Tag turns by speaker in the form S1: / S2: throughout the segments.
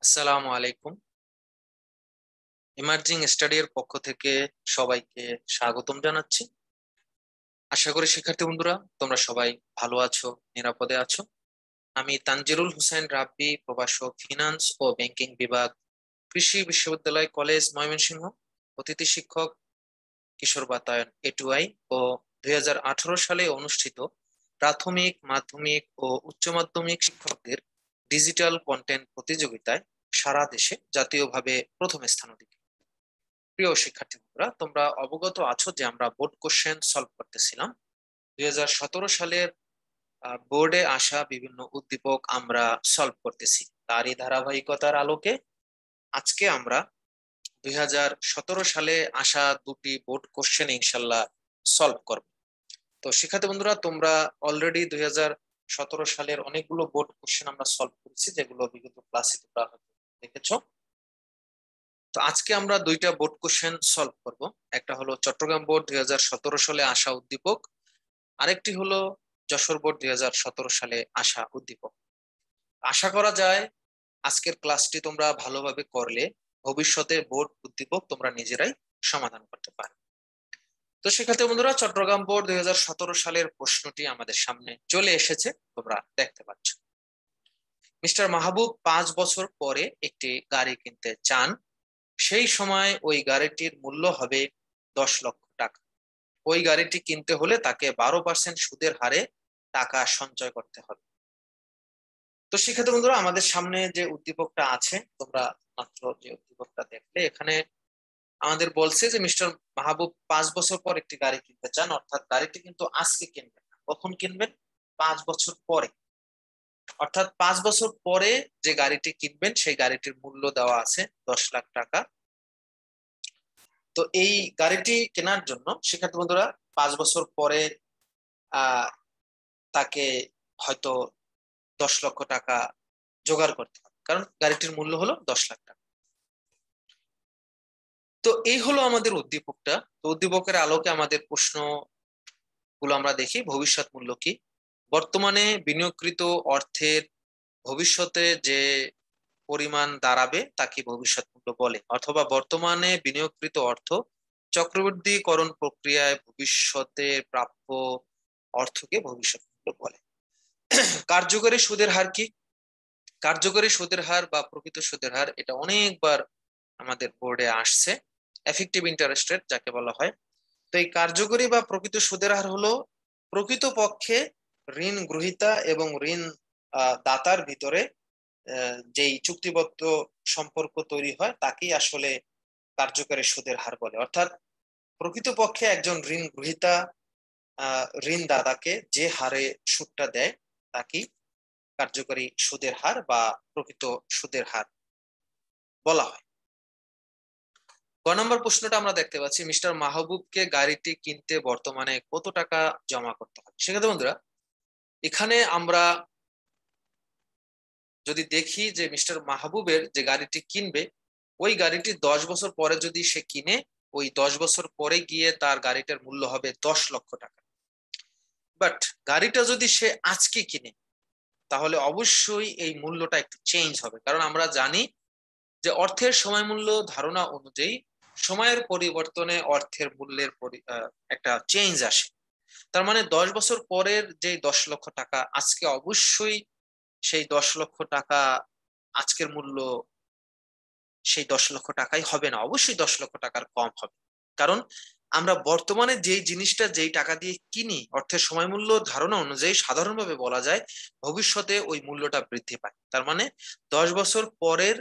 S1: আসসালামু আলাইকুম। Emerging study এর পক্ষ থেকে সবাইকে স্বাগতম জানাচ্ছি। আশা করি শিক্ষার্থী বন্ধুরা তোমরা সবাই ভালো আছো, নিরাপদে আছো। আমি তানজিরুল হোসেন রাব্বি, প্রভাষক ফিনান্স ও ব্যাংকিং বিভাগ, কৃষি বিশ্ববিদ্যালয় কলেজ ময়মনসিংহ, অতিথি শিক্ষক, কিশোর বাতায়ন এটুআই ও 2018 সালে অনুষ্ঠিত প্রাথমিক, মাধ্যমিক ও উচ্চ মাধ্যমিক শিক্ষকদের ডিজিটাল কন্টেন্ট প্রতিযোগিতায় সারা দেশে জাতীয়ভাবে প্রথম স্থান অধিকার। প্রিয় শিক্ষার্থী বন্ধুরা, তোমরা অবগত আছো যে আমরা বোর্ড কোশ্চেন সলভ করতেছিলাম। 2017 সালের বোর্ডে আসা বিভিন্ন উদ্দীপক আমরা সলভ করতেছি। তারই ধারাবাহিকতার আলোকে আজকে আমরা 2017 সালে আসা দুটি বোর্ড কোশ্চেন ইনশাল্লাহ সলভ করব। তো শিক্ষার্থী বন্ধুরা, তোমরা অলরেডি 2017 সালের অনেকগুলো বোর্ড কোশ্চেন আমরা সলভ করেছি, যেগুলো বিগত ক্লাসে তোমরা দেখেছো। তো আজকে আমরা দুইটা বোর্ড কোশ্চেন সলভ করব। একটা হলো চট্টগ্রাম বোর্ড 2017 সালে আসা উদ্দীপক, আরেকটি হলো যশোর বোর্ড 2017 সালে আসা উদ্দীপক। আশা করা যায় আজকের ক্লাসটি তোমরা ভালোভাবে করলে ভবিষ্যতে বোর্ড উদ্দীপক তোমরা নিজেরাই সমাধান করতে পারবে। তো শিক্ষার্থী বন্ধুরা, চট্টগ্রাম বোর্ড 2017 সালের প্রশ্নটি আমাদের সামনে চলে এসেছে, তোমরা দেখতে পাচ্ছ। মিস্টার মাহবুব 5 বছর পরে একটি গাড়ি কিনতে চান। সেই সময় ওই গাড়িটির মূল্য হবে 10 লক্ষ টাকা। ওই গাড়িটি কিনতে হলে তাকে 12% সুদের হারে টাকা সঞ্চয় করতে হবে। তো শিক্ষার্থী বন্ধুরা, আমাদের সামনে যে উদ্দীপকটা আছে, তোমরা মাত্র যে উদ্দীপকটা দেখলে, এখানে আমাদের বলছে যে মিস্টার মাহবুব 5 বছর পর একটি গাড়ি কিনতে চান, অর্থাৎ গাড়িটি কিন্তু আজকে কিনবেন না। কখন কিনবেন? 5 বছর পরে। অর্থাৎ 5 বছর পরে যে গাড়িটি কিনবেন সেই গাড়িটির মূল্য দেওয়া আছে 10 লাখ টাকা। তো এই গাড়িটি কেনার জন্য শিক্ষার্থী বন্ধুরা 5 বছর পরে আহ তাকে হয়তো 10 লক্ষ টাকা জোগাড় করতে হবে, কারণ গাড়িটির মূল্য হলো 10 লাখ টাকা। তো এই হলো আমাদের উদ্দীপকটা। তো উদ্দীপকের আলোকে আমাদের প্রশ্ন গুলো আমরা দেখি। ভবিষ্যৎ মূল্য কি? বর্তমানে বিনিয়োগকৃত অর্থের ভবিষ্যতে যে পরিমাণ দাঁড়াবে তাকে ভবিষ্যৎ মূল্য বলে, অথবা বর্তমানে বিনিয়োগকৃত অর্থ চক্রবৃদ্ধিকরণ প্রক্রিয়ায় ভবিষ্যতে প্রাপ্য অর্থকে ভবিষ্যৎ মূল্য বলে। কার্যকরী সুদের হার কি? কার্যকরী সুদের হার বা প্রকৃত সুদের হার, এটা অনেকবার আমাদের বোর্ডে আসছে। এফেক্টিভ ইন্টারেস্ট রেট যাকে বলা হয়। তো এই কার্যকরী বা প্রকৃত সুদের হার হলো প্রকৃত পক্ষে ঋণ গ্রহীতা এবং ঋণ দাতার ভিতরে যেই চুক্তিবদ্ধ সম্পর্ক তৈরি হয় তাকেই আসলে কার্যকরী সুদের হার বলে। অর্থাৎ প্রকৃতপক্ষে একজন ঋণ গ্রহীতা ঋণ দাতাকে যে হারে সুদটা দেয় তাকেই কার্যকরী সুদের হার বা প্রকৃত সুদের হার বলা হয়। ক নম্বর প্রশ্নটা আমরা দেখতে পাচ্ছি, মিস্টার মাহবুবকে গাড়িটি কিনতে বর্তমানে কত টাকা জমা করতে হবে? সেক্ষেত্রে বন্ধুরা, এখানে আমরা যদি দেখি যে মিস্টার মাহবুবের যে গাড়িটি কিনবে, ওই গাড়িটি 10 বছর পরে যদি সে কিনে, ওই 10 বছর পরে গিয়ে তার গাড়িটার মূল্য হবে 10 লক্ষ টাকা। বাট গাড়িটা যদি সে আজকে কিনে, তাহলে অবশ্যই এই মূল্যটা একটু চেঞ্জ হবে, কারণ আমরা জানি যে অর্থের সময় মূল্য ধারণা অনুযায়ী সময়ের পরিবর্তনে অর্থের মূল্যের একটা চেঞ্জ আসে। তার মানে 10 বছর পরের যে 10 লক্ষ টাকা, আজকে অবশ্যই সেই 10 লক্ষ টাকা আজকের মূল্য সেই 10 লক্ষ টাকাই হবে না, অবশ্যই 10 লক্ষ টাকার কম হবে। কারণ আমরা বর্তমানে যেই জিনিসটা যেই টাকা দিয়ে কিনি, অর্থের সময় মূল্য ধারণা অনুযায়ী সাধারণভাবে বলা যায় ভবিষ্যতে ওই মূল্যটা বৃদ্ধি পায়। তার মানে 10 বছর পরের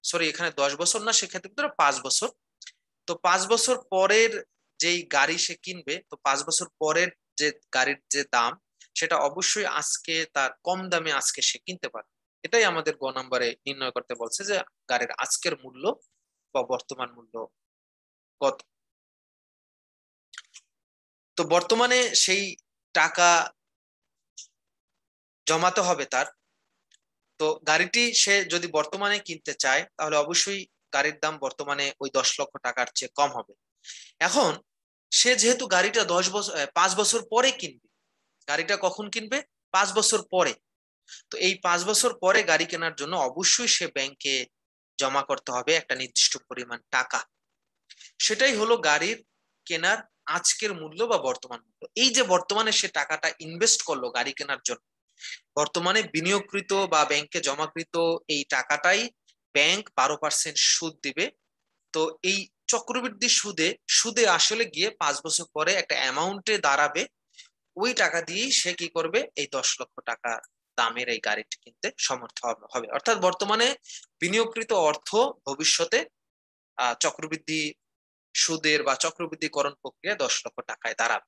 S1: সরি, এখানে 10 বছর না, সেক্ষেত্রে 5 বছর। তো 5 বছর পরের যেই গাড়ি সে কিনবে, তো 5 বছর পরের যে গাড়ির যে দাম, সেটা অবশ্যই আজকে তার কম দামে আজকে সে কিনতে পারে। এটাই আমাদের গ নম্বরে নির্ণয় করতে বলছে যে গাড়ির আজকের মূল্য বা বর্তমান মূল্য কত। তো বর্তমানে সেই টাকা জমাতে হবে তার। তো গাড়িটি সে যদি বর্তমানে কিনতে চায়, তাহলে অবশ্যই গাড়ির দাম বর্তমানে ওই 10 লক্ষ টাকার চেয়ে কম হবে। এখন সে যেহেতু গাড়িটা 5 বছর পরে কিনবে, গাড়িটা কখন কিনবে? 5 বছর পরে। তো এই 5 বছর পরে গাড়ি কেনার জন্য অবশ্যই সে ব্যাংকে জমা করতে হবে একটা নির্দিষ্ট পরিমাণ টাকা। সেটাই হলো গাড়ির কেনার আজকের মূল্য বা বর্তমান মূল্য। এই যে বর্তমানে সে টাকাটা ইনভেস্ট করলো গাড়ি কেনার জন্য, বর্তমানে বিনিয়োগকৃত বা ব্যাংকে জমাকৃত এই টাকাটাই ব্যাংক 12% সুদ দিবে। তো এই চক্রবৃদ্ধি সুদে সুদে আসলে গিয়ে 5 বছর পরে একটা অ্যামাউন্টে দাঁড়াবে। ওই টাকা দিয়েই সে কি করবে, এই 10 লক্ষ টাকা দামের এই গাড়িটি কিনতে সমর্থ হবে। অর্থাৎ বর্তমানে বিনিয়োগকৃত অর্থ ভবিষ্যতে চক্রবৃদ্ধি সুদের বা চক্রবৃদ্ধিকরণ প্রক্রিয়া 10 লক্ষ টাকায় দাঁড়াবে,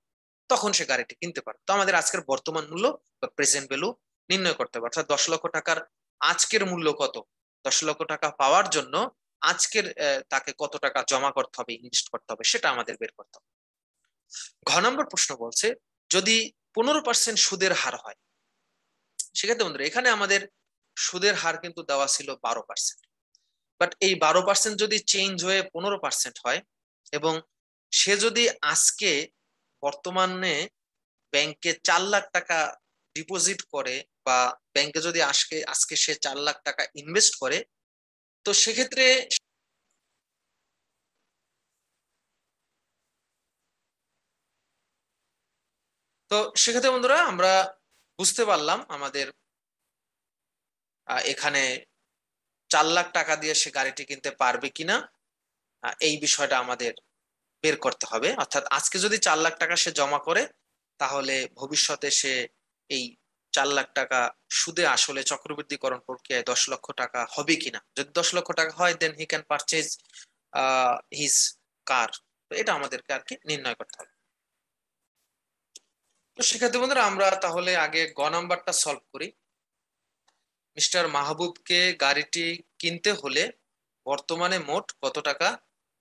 S1: তখন সে গাড়িটি কিনতে পারবে। তো আমাদের আজকের বর্তমান মূল্য বা প্রেজেন্ট ভ্যালু নির্ণয় করতে হবে, অর্থাৎ 10 লক্ষ টাকার আজকের মূল্য কত, 10 লক্ষ টাকা পাওয়ার জন্য আজকের তাকে কত টাকা জমা করতে হবে, ইনভেস্ট করতে হবে, সেটা আমাদের বের করতে হবে। ঘ নম্বর প্রশ্ন বলছে যদি 15% সুদের হার হয়, সেক্ষেত্রে বন্ধুরা এখানে আমাদের সুদের হার কিন্তু দেওয়া ছিল 12%, বাট এই 12% যদি চেঞ্জ হয়ে 15% হয় এবং সে যদি আজকে বর্তমানে ব্যাংকে 4 লাখ টাকা ডিপোজিট করে বা ব্যাংকে যদি আজকে আজকে সে 4 লাখ টাকা ইনভেস্ট করে, তো সেক্ষেত্রে বন্ধুরা আমরা বুঝতে পারলাম আমাদের এখানে 4 লাখ টাকা দিয়ে সে গাড়িটি কিনতে পারবে কিনা, এই বিষয়টা আমাদের বের করতে হবে। অর্থাৎ আজকে যদি 4 লাখ টাকা সে জমা করে, তাহলে ভবিষ্যতে সে এই 4 লাখ টাকা সুদে আসলে চক্রবৃদ্ধিকরণ প্রক্রিয়ায় 10 লক্ষ টাকা হবে কিনা। যদি 10 লক্ষ টাকা হয়, then he can purchase his car. তো এটা আমাদেরকে আর কি নির্ণয় করতে হবে। তো সেক্ষেত্রে বন্ধুরা আমরা তাহলে আগে গ নাম্বারটা সলভ করি। মিস্টার মাহবুবকে গাড়িটি কিনতে হলে বর্তমানে মোট কত টাকা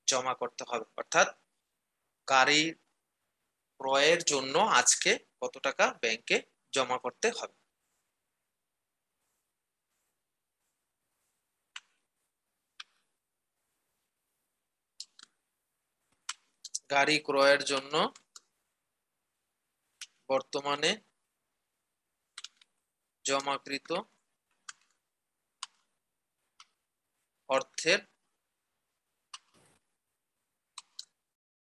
S1: জমা করতে হবে, অর্থাৎ গাড়ি ক্রয়ের জন্য আজকে কত টাকা ব্যাংকে জমা করতে হবে। গাড়ি ক্রয়ের জন্য বর্তমানে জমাকৃত অর্থের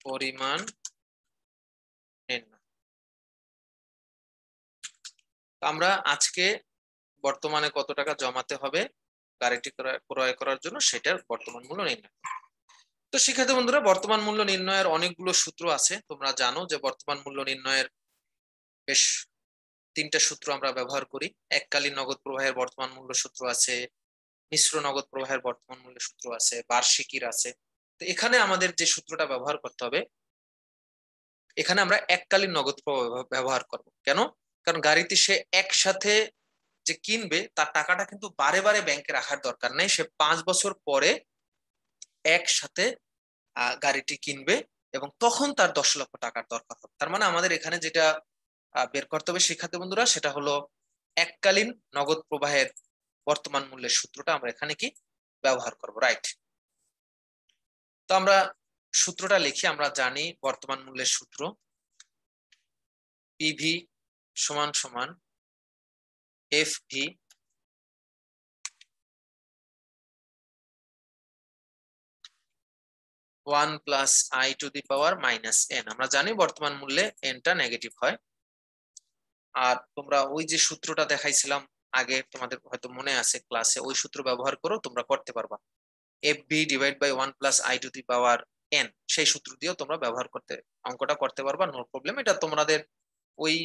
S1: পরিমাণ নির্ণয়। আমরা আজকে বর্তমানে কত টাকা জমাতে হবে গাড়িটি ক্রয় করার জন্য, সেটার বর্তমান মূল্য নির্ণয়। তো শিক্ষার্থী বন্ধুরা বর্তমান মূল্য নির্ণয়ের অনেকগুলো সূত্র আছে। তোমরা জানো যে বর্তমান মূল্য নির্ণয়ের বেশ 3টা সূত্র আমরা ব্যবহার করি। এককালীন নগদ প্রবাহের বর্তমান মূল্য সূত্র আছে, মিশ্র নগদ প্রবাহের বর্তমান মূল্য সূত্র আছে, বার্ষিকীর আছে। তো এখানে আমাদের যে সূত্রটা ব্যবহার করতে হবে, এখানে আমরা এককালীন নগদ প্রবাহ ব্যবহার করব। কেন? কারণ গাড়িতে সে একসাথে যে কিনবে তার টাকাটা কিন্তু বারে বারে ব্যাংকে রাখার দরকার নেই। সে 5 বছর পরে একসাথে গাড়িটি কিনবে এবং তখন তার 10 লক্ষ টাকার দরকার হবে। তার মানে আমাদের এখানে যেটা বের করতে হবে শিক্ষার্থী বন্ধুরা, সেটা হলো এককালীন নগদ প্রবাহের বর্তমান মূল্যের সূত্রটা আমরা এখানে কি ব্যবহার করব, রাইট? তো আমরা সূত্রটা লিখি। আমরা জানি বর্তমান মূল্যের সূত্র পিভি সমান সমান FV one plus I to the power minus N. আমরা জানি বর্তমান মূল্যে এনটা নেগেটিভ হয়। আর তোমরা ওই যে সূত্রটা দেখাইছিলাম আগে, তোমাদের হয়তো মনে আছে ক্লাসে, ওই সূত্র ব্যবহার করো তোমরা করতে পারবা। F b divide by 1 + i⁻⁴ n, সেই সূত্র দিয়েও তোমরা ব্যবহার করতে অঙ্কটা করতে পারবা, নো প্রবলেম। এটা তোমাদের ওই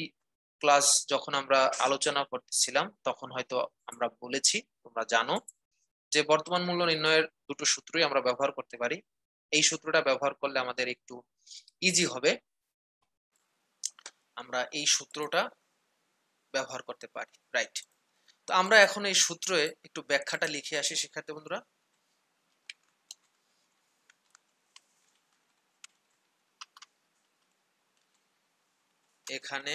S1: ক্লাস যখন আমরা আলোচনা করতেছিলাম তখন হয়তো আমরা বলেছি, তোমরা জানো যে বর্তমান মূল্য নির্ণয়ের দুটো সূত্রই আমরা ব্যবহার করতে পারি। এই সূত্রটা ব্যবহার করলে আমাদের একটু ইজি হবে, আমরা এই সূত্রটা ব্যবহার করতে পারি, রাইট? তো আমরা এখন এই সূত্রে একটু ব্যাখ্যাটা লিখে আসি শিক্ষার্থী বন্ধুরা। এখানে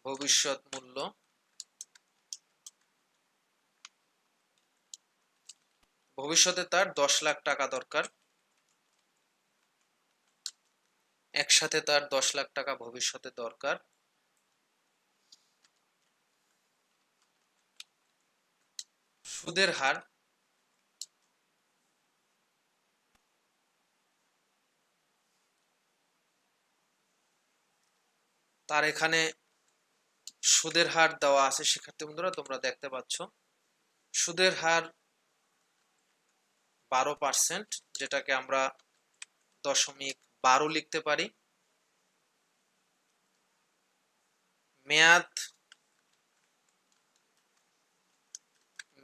S1: ভবিষ্যৎ মূল্য ভবিষ্যতে তার 10 লাখ টাকা দরকার, একসাথে তার 10 লাখ টাকা ভবিষ্যতে দরকার। সুদের হার তার এখানে সুদের হার দেওয়া আছে শিক্ষার্থী বন্ধুরা, তোমরা দেখতে পাচ্ছ সুদের হার 12%, যেটাকে আমরা 0.12 লিখতে পারি।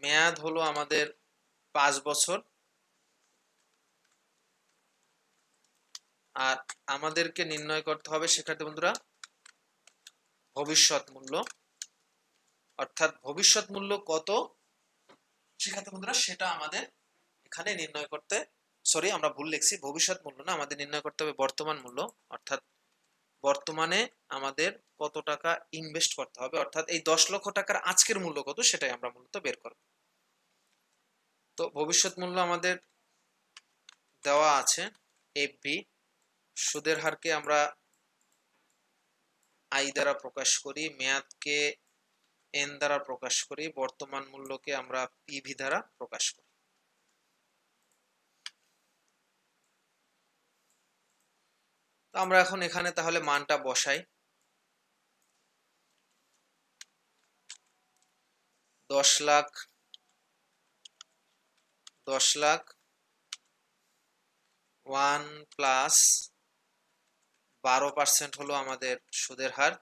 S1: মেয়াদ হলো আমাদের 5 বছর। আর আমাদেরকে নির্ণয় করতে হবে শিক্ষার্থী বন্ধুরা ভবিষ্যৎ মূল্য, অর্থাৎ ভবিষ্যৎ মূল্য কত শিক্ষার্থী বন্ধুরা সেটা আমাদের এখানে নির্ণয় করতে, সরি আমরা ভুল লিখছি, ভবিষ্যৎ মূল্য না, আমাদের নির্ণয় করতে হবে বর্তমান মূল্য, অর্থাৎ বর্তমানে আমাদের কত টাকা ইনভেস্ট করতে হবে, অর্থাৎ এই 10 লক্ষ টাকার আজকের মূল্য কত সেটাই আমরা মূলত বের করব। তো ভবিষ্যৎ মূল্য আমাদের দেওয়া আছে এফবি। সুদের হারকে আমরা আই দ্বারা প্রকাশ করি, মেয়াদকে এন দ্বারা প্রকাশ করি, বর্তমান মূল্যকে আমরা পিভি দ্বারা প্রকাশ করি। তো আমরা এখন এখানে তাহলে মানটা বসাই। 10 লাখ 1 প্লাস 12% হলো আমাদের সুদের হার,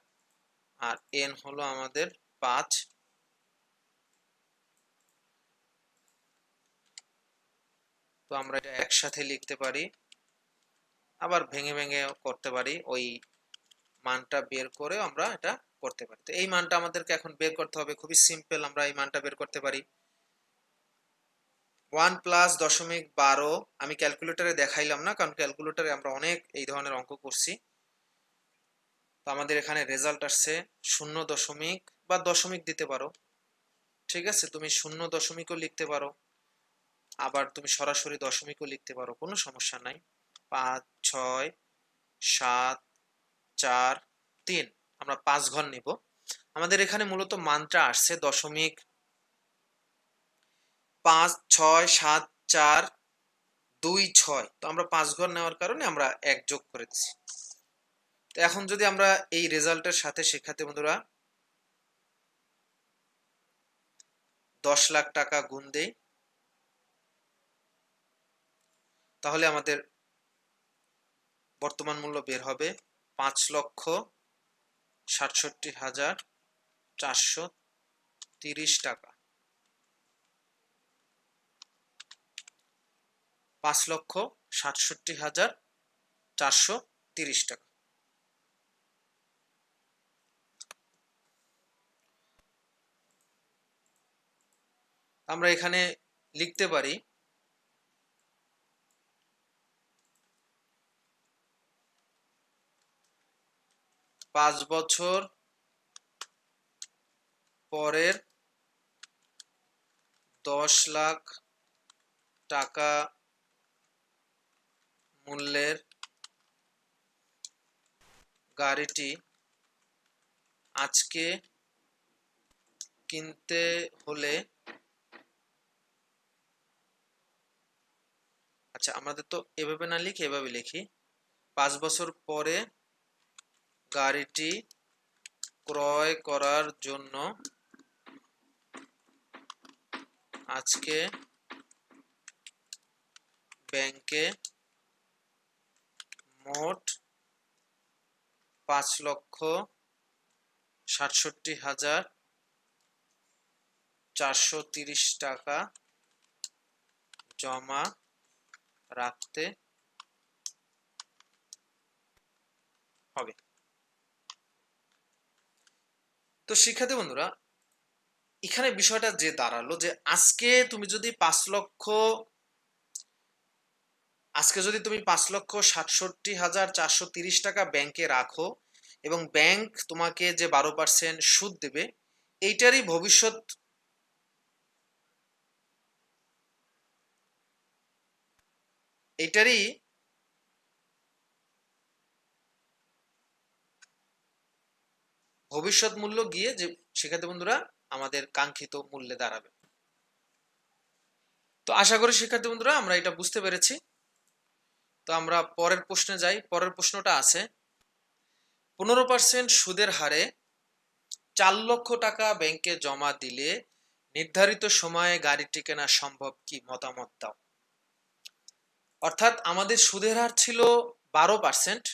S1: আর এন হলো আমাদের 5। তো আমরা এটা একসাথে লিখতে পারি, আবার ভেঙে ভেঙে করতে পারি, ওই মানটা বের করে আমরা এটা করতে পারি। তো এই মানটা আমাদেরকে এখন বের করতে হবে, খুবই সিম্পল, আমরা এই মানটা বের করতে পারি। 1 প্লাস 0.12, আমি ক্যালকুলেটরে দেখাইলাম না কারণ ক্যালকুলেটরে আমরা অনেক এই ধরনের অঙ্ক করছি। তো আমাদের এখানে রেজাল্ট আসছে 0 বা দশমিক দিতে পারো, ঠিক আছে, তুমি 0 লিখতে পারো, আবার তুমি সরাসরি দশমিকও লিখতে পারো, কোনো সমস্যা নাই। 5 6 7 4 3, আমরা 5 ঘর নিব। আমাদের এখানে মূলত মানটা আসছে 0.56742 তো আমরা 5 ঘর নেওয়ার কারণে আমরা 1 যোগ করে দিচ্ছি। তো এখন যদি আমরা এই রেজাল্টের সাথে শিক্ষার্থী বন্ধুরা 10 লাখ টাকা গুণ দেই, তাহলে আমাদের বর্তমান মূল্য বের হবে 5,67,430 টাকা। 5,67,430 টাকা। আমরা এখানে লিখতে পারি 5 বছর পরের 10 লাখ টাকা মূল্যের গাড়িটি আজকে কিনতে হলে, আচ্ছা আমাদের তো এভাবে না লিখে এভাবে লিখি, 5 বছর পরে গাড়িটি ক্রয় করার জন্য আজকে ব্যাংকে মোট 5,67,430 টাকা জমা রাখতে হবে। তো শিক্ষার্থী বন্ধুরা এখানে বিষয়টা যে দাঁড়ালো যে আজকে যদি 5,67,430 টাকা ব্যাংকে রাখো এবং ব্যাংক তোমাকে যে 12% সুদ দেবে, এইটারই ভবিষ্যৎ মূল্য গিয়ে যে শিক্ষার্থী বন্ধুরা আমাদের কাঙ্ক্ষিত মূল্যে দাঁড়াবে। তো আশা করি শিক্ষার্থী বন্ধুরা আমরা এটা বুঝতে পেরেছি। তো আমরা পরের প্রশ্নে যাই। পরের প্রশ্নটা আছে 15% সুদের হারে 4 লক্ষ টাকা ব্যাংকে জমা দিলে নির্ধারিত সময়ে গাড়িটি কেনা সম্ভব কি? মতামত দাও। অর্থাৎ আমাদের সুদের হার ছিল 12%,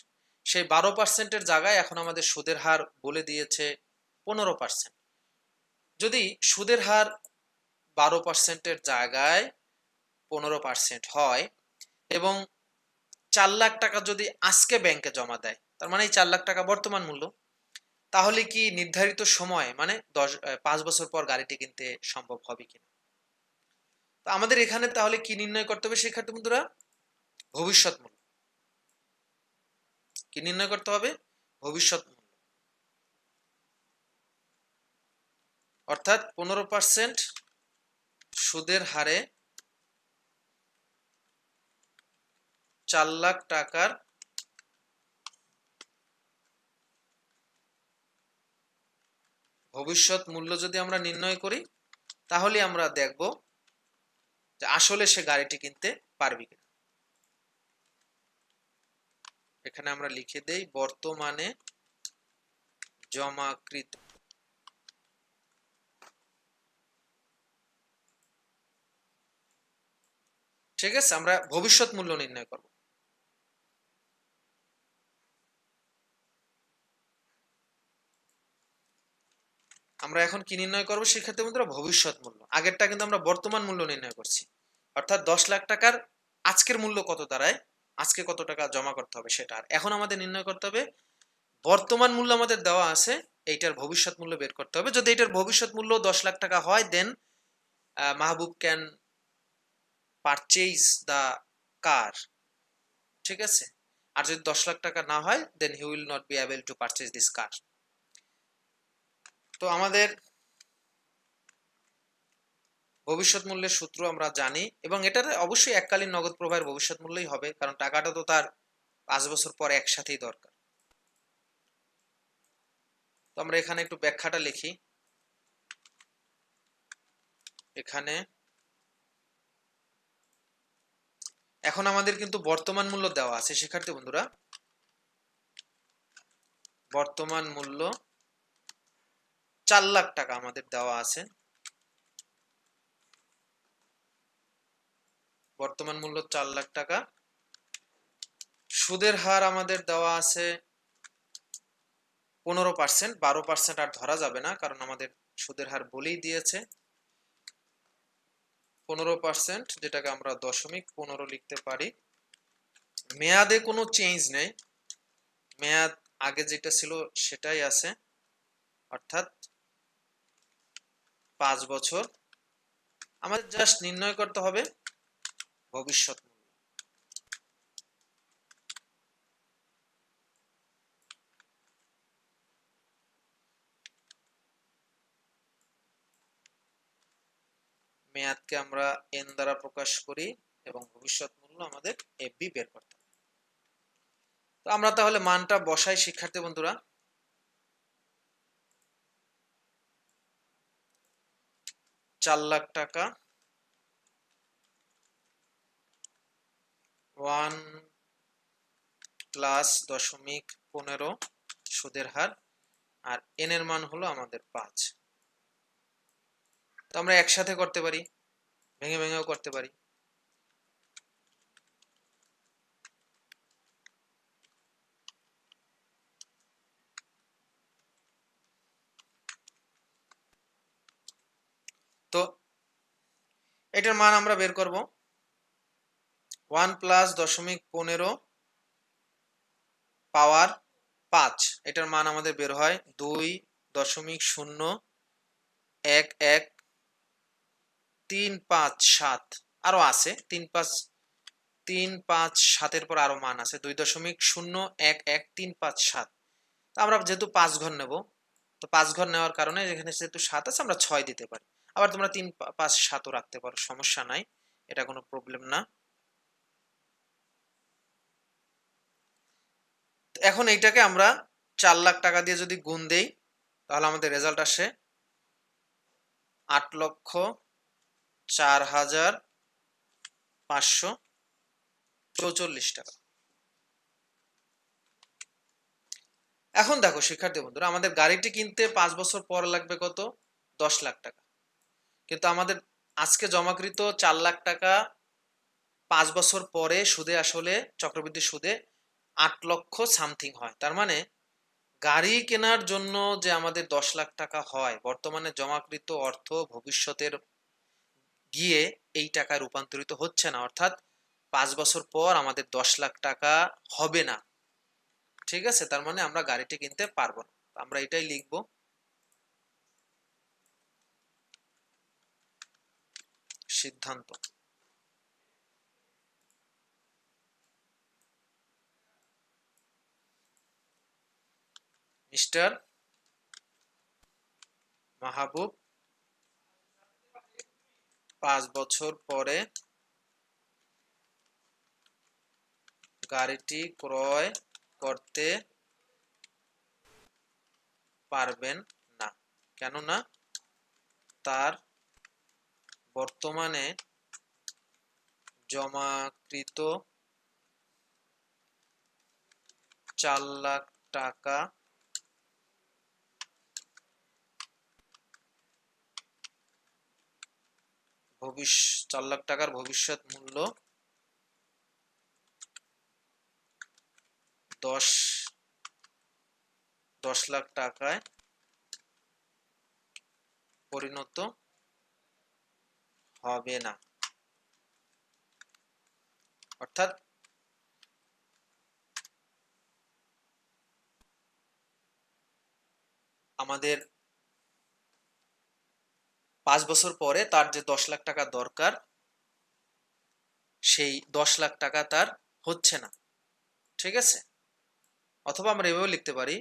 S1: সেই 12%-এর জায়গায় এখন আমাদের সুদের হার বলে দিয়েছে 15%। যদি সুদের হার 12%-এর জায়গায় 15% হয় এবং 4 লাখ টাকা যদি আজকে ব্যাংকে জমা দেয়, তার মানে এই 4 লাখ টাকা বর্তমান মূল্য, তাহলে কি নির্ধারিত সময় মানে 5 বছর পর গাড়িটি কিনতে সম্ভব হবে কিনা? তো আমাদের এখানে তাহলে কি নির্ণয় করতে হবে শিক্ষার্থী বন্ধুরা? ভবিষ্যৎ মূল্য। কি নির্ণয় করতে হবে? ভবিষ্যৎ মূল্য। অর্থাৎ 15% সুদের হারে 4 লাখ টাকার ভবিষ্যৎ মূল্য যদি আমরা নির্ণয় করি, তাহলে আমরা দেখব যে আসলে সে গাড়িটি কিনতে পারবে কিনা। এখানে আমরা লিখে দেই বর্তমানে জমাকৃত। ঠিক আছে, আমরা ভবিষ্যৎ মূল্য নির্ণয় করব। আমরা এখন কি নির্ণয় করব শিক্ষার্থী বন্ধুরা? ভবিষ্যৎ মূল্য। আগেরটা কিন্তু আমরা বর্তমান মূল্য নির্ণয় করছি। অর্থাৎ 10 লাখ টাকার আজকের মূল্য কত দাঁড়ায়, আজকে কত টাকা জমা করতে হবে সেটা। আর এখন আমাদের নির্ণয় করতে হবে বর্তমান মূল্য আমাদের দেওয়া আছে, এইটার ভবিষ্যৎ মূল্য বের করতে হবে। যদি এটার ভবিষ্যৎ মূল্য 10 লাখ টাকা হয়, then Mahbub can purchase the car. ঠিক আছে, আর যদি 10 লাখ টাকা না হয়, then he will not be able to purchase this car. তো আমাদের ভবিষ্যৎ মূল্যের সূত্র আমরা জানি, এবং এটার অবশ্যই এককালীন নগদ প্রবাহের ভবিষ্যৎ মূল্যই হবে, কারণ টাকাটা তো তার 5 বছর পর একসাথেই দরকার। তো আমরা এখানে একটু ব্যাখ্যাটা লিখি। এখানে এখন আমাদের কিন্তু বর্তমান মূল্য দেওয়া আছে শিক্ষার্থী বন্ধুরা। বর্তমান মূল্য 4 লাখ টাকা আমাদের দেওয়া আছে। বর্তমান মূল্য 4 লাখ টাকা। সুদের হার আমাদের দেওয়া আছে 15%। 12% আর ধরা যাবে না, কারণ আমাদের সুদের হার বলেই দিয়েছে 15%, যেটাকে আমরা 0.15 লিখতে পারি। মেয়াদে কোনো চেঞ্জ নেই, মেয়াদ আগে যেটা ছিল সেটাই আছে, অর্থাৎ 5 বছর। আমাদের জাস্ট নির্ণয় করতে হবে ভবিষ্যৎ মূল্য। মেয়াদকে আমরা এন দ্বারা প্রকাশ করি এবং ভবিষ্যৎ মূল্য আমাদের এফবি বের করতে হবে। তো আমরা তাহলে মানটা বসাই শিক্ষার্থী বন্ধুরা। 4 লাখ টাকা 1 প্লাস 0.15 সুদের হার, আর এন এর মান হলো আমাদের 5। তো আমরা একসাথে করতে পারি, ভেঙে ভেঙেও করতে পারি। তো এটার মান আমরা বের করব 1 প্লাস 0.15 পাওয়ার 5। এটার মান আমাদের বের হয় 2.01135 আরো আছে 357 পর আরো মান আছে 2.01135 তো আমরা যেহেতু 5 ঘর নেব, তো 5 ঘর নেওয়ার কারণে এখানে যেহেতু 7 আছে আমরা 6 দিতে পারি। আবার তোমরা 3 5 7ও রাখতে পারো, সমস্যা নাই, এটা কোনো প্রবলেম না। এখন এইটাকে আমরা 4 লাখ টাকা দিয়ে যদি গুণ দেই, তাহলে আমাদের রেজাল্ট আসে 8,04,000 544 টাকা। এখন দেখো শিক্ষার্থী বন্ধুরা, আমাদের গাড়িটি কিনতে 5 বছর পর লাগবে কত? 10 লাখ টাকা। কিন্তু আমাদের আজকে জমাকৃত 4 লাখ টাকা 5 বছর পরে সুদে আসলে চক্রবৃদ্ধি সুদে 8 লক্ষ সামথিং হয়। তার মানে গাড়ি কেনার জন্য যে আমাদের 10 লাখ টাকা হয়, বর্তমানে জমাকৃত অর্থ ভবিষ্যতের গিয়ে এই টাকায় রূপান্তরিত হচ্ছে না, অর্থাৎ 5 বছর পর আমাদের 10 লাখ টাকা হবে না। ঠিক আছে, তার মানে আমরা গাড়িটি কিনতে পারবো না। আমরা এটাই লিখবো, সিদ্ধান্ত। মিস্টার মাহবুব 5 বছর পরে গাড়িটি ক্রয় করতে পারবেন না, কেননা তার বর্তমানে জমাকৃত 4 লাখ টাকা 4 লাখ টাকার ভবিষ্যৎ মূল্য 10 লাখ টাকায় পরিণত হবে না। অর্থাৎ আমাদের 5 বছর পরে তার যে 10 লাখ টাকা দরকার, সেই 10 লাখ টাকা তার হচ্ছে না। ঠিক আছে, অথবা আমরা এভাবে লিখতে পারি,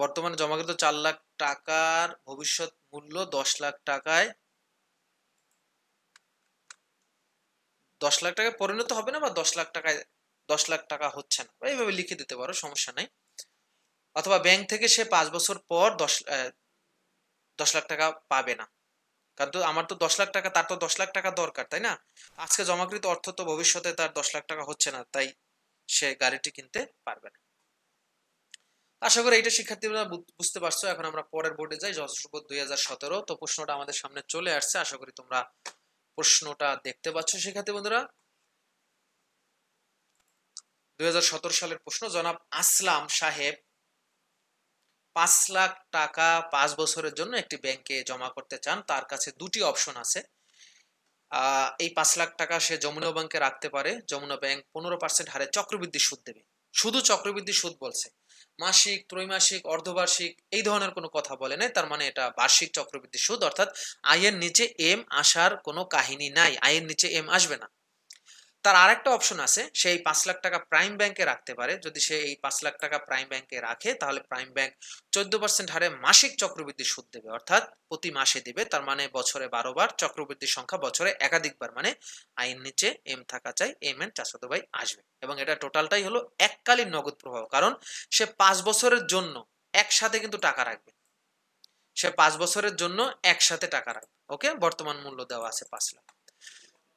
S1: বর্তমানে জমাকৃত 4 লাখ টাকার ভবিষ্যৎ মূল্য 10 লাখ টাকায় 10 লাখ টাকায় পরিণত হবে না, বা 10 লাখ টাকায় 10 লাখ টাকা হচ্ছে না, এইভাবে লিখে দিতে পারো, সমস্যা নাই। অথবা ব্যাংক থেকে সে 5 বছর পর 10 লাখ টাকা পাবে না, কারণ তো আমার তো 10 লাখ টাকা, তার তো 10 লাখ টাকা দরকার, তাই না? আজকে জমাকৃত অর্থ তো ভবিষ্যতে তার 10 লাখ টাকা হচ্ছে না, তাই সে গাড়িটি কিনতে পারবে না। আশা করি এটা শিক্ষার্থীরা বুঝতে পারছো। এখন আমরা পরের বোর্ডে যাই, যশস্ব বোর্ড 2017। তো প্রশ্নটা আমাদের সামনে চলে আসছে, আশা করি তোমরা প্রশ্নটা দেখতে পাচ্ছ শিক্ষার্থী বন্ধুরা। 2017 সালের প্রশ্ন, জনাব আসলাম সাহেব 5 লাখ টাকা 5 বছরের জন্য একটি ব্যাংকে জমা করতে চান। তার কাছে দুটি অপশন আছে। এই 5 লাখ টাকা সে যমুনা ব্যাংকে রাখতে পারে, যমুনা ব্যাংক 15% হারে চক্রবৃদ্ধি সুদ দেবে। শুধু চক্রবৃদ্ধি সুদ বলছে, মাসিক, ত্রৈমাসিক, অর্ধবার্ষিক এই ধরনের কোনো কথা বলে নাই। তার মানে এটা বার্ষিক চক্রবৃদ্ধি সুদ, অর্থাৎ আয়ের নিচে এম আসার কোনো কাহিনী নাই, আয়ের নিচে এম আসবে না। তার আরেকটা অপশন আছে, সেই 5 লাখ টাকা প্রাইম ব্যাংকে রাখতে পারে। যদি সে এই 5 লাখ টাকা প্রাইম ব্যাংকে রাখে, তাহলে প্রাইম ব্যাংক 14% হারে মাসিক চক্রবৃদ্ধি সুদ দেবে, অর্থাৎ প্রতি মাসে দিবে। তার মানে বছরে 12 বার, চক্রবৃদ্ধির সংখ্যা বছরে একাধিকবার, মানে আইন নিচে এম থাকা চাই, এম এন চাচাতো ভাই আসবে। এবং এটা টোটালটাই হলো এককালীন নগদ প্রবাহ, কারণ সে 5 বছরের জন্য একসাথে কিন্তু টাকা রাখবে। সে 5 বছরের জন্য একসাথে টাকা রাখবে। ওকে, বর্তমান মূল্য দেওয়া আছে 5 লাখ।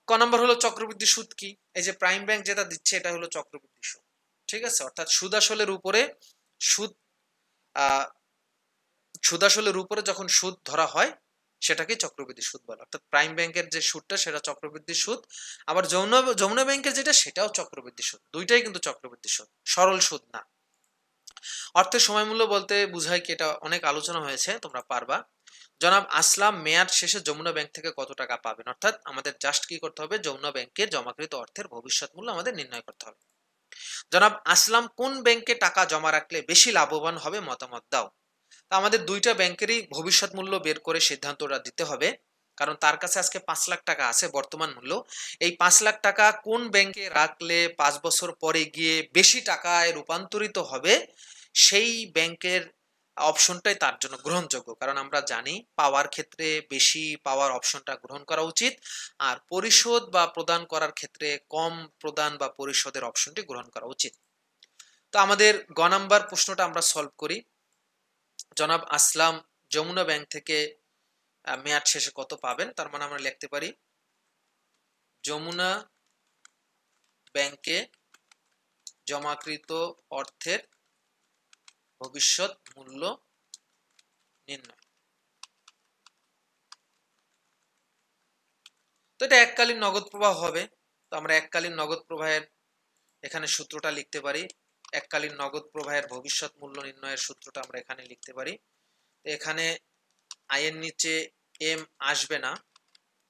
S1: ক নম্বর হলো চক্রবৃদ্ধি সুদ কি? এই যে প্রাইম ব্যাংক যেটা দিচ্ছে, এটা হলো চক্রবৃদ্ধি সুদ। ঠিক আছে, অর্থাৎ সুদ আসলের উপরে সুদ, সুদ আসলের উপরে যখন সুদ ধরা হয় সেটাকে চক্রবৃদ্ধি সুদ বলে। অর্থাৎ প্রাইম ব্যাংকের যে সুদটা সেটা চক্রবৃদ্ধি সুদ, আবার যমুনা ব্যাংকের যেটা সেটাও চক্রবৃদ্ধি সুদ। দুইটাই কিন্তু চক্রবৃদ্ধি সুদ, সরল সুদ না। অর্থের সময় মূল্য বলতে বুঝায় কি, এটা অনেক আলোচনা হয়েছে, তোমরা পারবা। জনাব আসলাম মেয়াদ শেষে যমুনা ব্যাংক থেকে কত টাকা পাবেন, অর্থাৎ আমাদের জাস্ট কি করতে হবে, যমুনা ব্যাংকের জমাকৃত অর্থের ভবিষ্যৎ মূল্য আমাদের নির্ণয় করতে হবে। জনাব আসলাম কোন ব্যাংকে টাকা জমা রাখলে বেশি লাভবান হবে, মতামত দাও। তা আমাদের দুইটা ব্যাংকেরই ভবিষ্যৎ মূল্য বের করে সিদ্ধান্তটা দিতে হবে, কারণ তার কাছে আজকে 5 লাখ টাকা আছে বর্তমান মূল্য। এই 5 লাখ টাকা কোন ব্যাংকে রাখলে 5 বছর পরে গিয়ে বেশি টাকায় রূপান্তরিত হবে, সেই ব্যাংকের অপশনটাই তার জন্য গ্রহণযোগ্য। কারণ আমরা জানি পাওয়ার ক্ষেত্রে বেশি পাওয়ার অপশনটা গ্রহণ করা উচিত, আর পরিশোধ বা প্রদান করার ক্ষেত্রে কম প্রদান বা পরিশোধের অপশনটি গ্রহণ করা উচিত। তো আমাদের গ নাম্বার প্রশ্নটা আমরা সলভ করি। জনাব আসলাম যমুনা ব্যাংক থেকে মেয়াদ শেষে কত পাবেন, তার মানে আমরা লিখতে পারি যমুনা ব্যাংকে জমাকৃত অর্থের ভবিষ্যৎ মূল্য নির্ণয়। তো এটা এককালীন নগদ প্রবাহ হবে। তো আমরা এককালীন নগদ প্রবাহের এখানে সূত্রটা লিখতে পারি। এককালীন নগদ প্রবাহের ভবিষ্যৎ মূল্য নির্ণয়ের সূত্রটা আমরা এখানে লিখতে পারি। তো এখানে আয়ের নিচে এম আসবে না,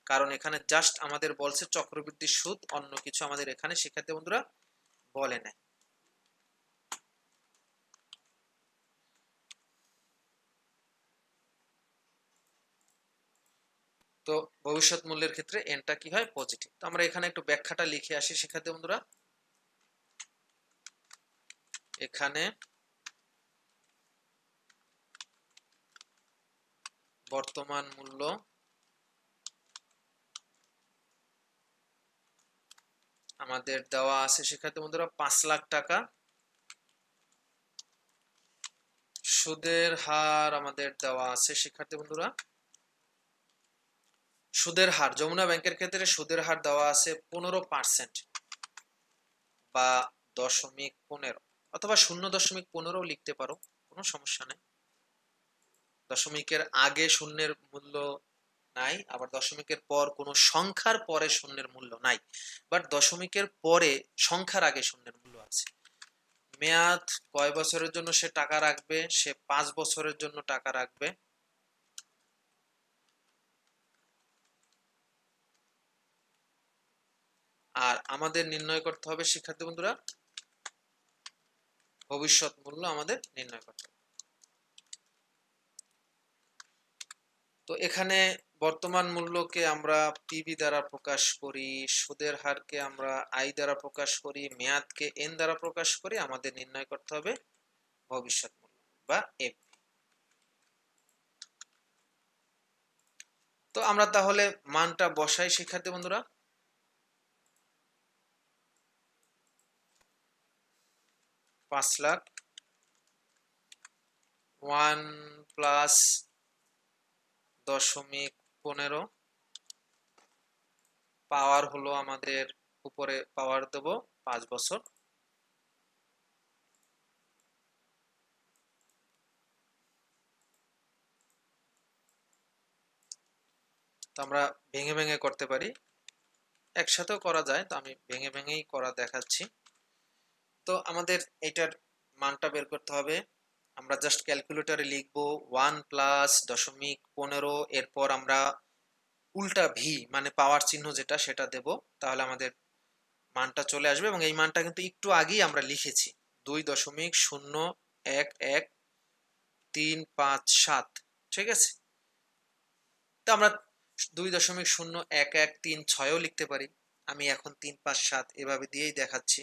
S1: কারণ এখানে জাস্ট আমাদের বলছে চক্রবৃদ্ধি সুদ, অন্য কিছু আমাদের এখানে শিক্ষার্থী বন্ধুরা বলে নাই। তো ভবিষ্যৎ মূল্যের ক্ষেত্রে এনটা কি হয়? পজিটিভ। তো আমরা এখানে একটু ব্যাখ্যাটা লিখে আসি শিক্ষার্থী বন্ধুরা। এখানে বর্তমান মূল্য আমাদের দেওয়া আছে শিক্ষার্থী বন্ধুরা 5 লাখ টাকা। সুদের হার আমাদের দেওয়া আছে শিক্ষার্থী বন্ধুরা, সুদের হার যমুনা ব্যাংকের ক্ষেত্রে সুদের হার দেওয়া আছে 15% বা 0.15 অথবা 0.15 লিখতে পারো, কোনো সমস্যা নেই। দশমিকের আগে শূন্যের মূল্য নাই, আবার দশমিকের পর কোনো সংখ্যার পরে শূন্যের মূল্য নাই, বাট দশমিকের পরে সংখ্যার আগে শূন্যের মূল্য আছে। মেয়াদ কয় বছরের জন্য সে টাকা রাখবে? সে 5 বছরের জন্য টাকা রাখবে। আর আমাদের নির্ণয় করতে হবে শিক্ষার্থী বন্ধুরা ভবিষ্যৎ মূল্য আমাদের নির্ণয় করতে হবে। তো এখানে বর্তমান মূল্যকে আমরা পিবি দ্বারা প্রকাশ করি, সুদের হারকে আমরা আই দ্বারা প্রকাশ করি, মেয়াদকে এন দ্বারা প্রকাশ করি। আমাদের নির্ণয় করতে হবে ভবিষ্যৎ মূল্য বা এফ। তো আমরা তাহলে মানটা বসাই শিক্ষার্থী বন্ধুরা। 5 লাখ 1 প্লাস 0.15 পাওয়ার হলো আমাদের উপরে পাওয়ার দেব 5 বছর। তো আমরা ভেঙে ভেঙে করতে পারি, একসাথেও করা যায়, তো আমি ভেঙে ভেঙেই করা দেখাচ্ছি। তো আমাদের এটার মানটা বের করতে হবে। আমরা জাস্ট ক্যালকুলেটরে লিখবো 1 প্লাস 0.15, এরপর আমরা উল্টা ভি মানে পাওয়ার চিহ্ন যেটা সেটা দেব, তাহলে আমাদের মানটা চলে আসবে। এবং এই মানটা কিন্তু একটু আগেই আমরা লিখেছি 2.0111357, ঠিক আছে। তো আমরা 2.01136ও লিখতে পারি। আমি এখন 357 এভাবে দিয়েই দেখাচ্ছি,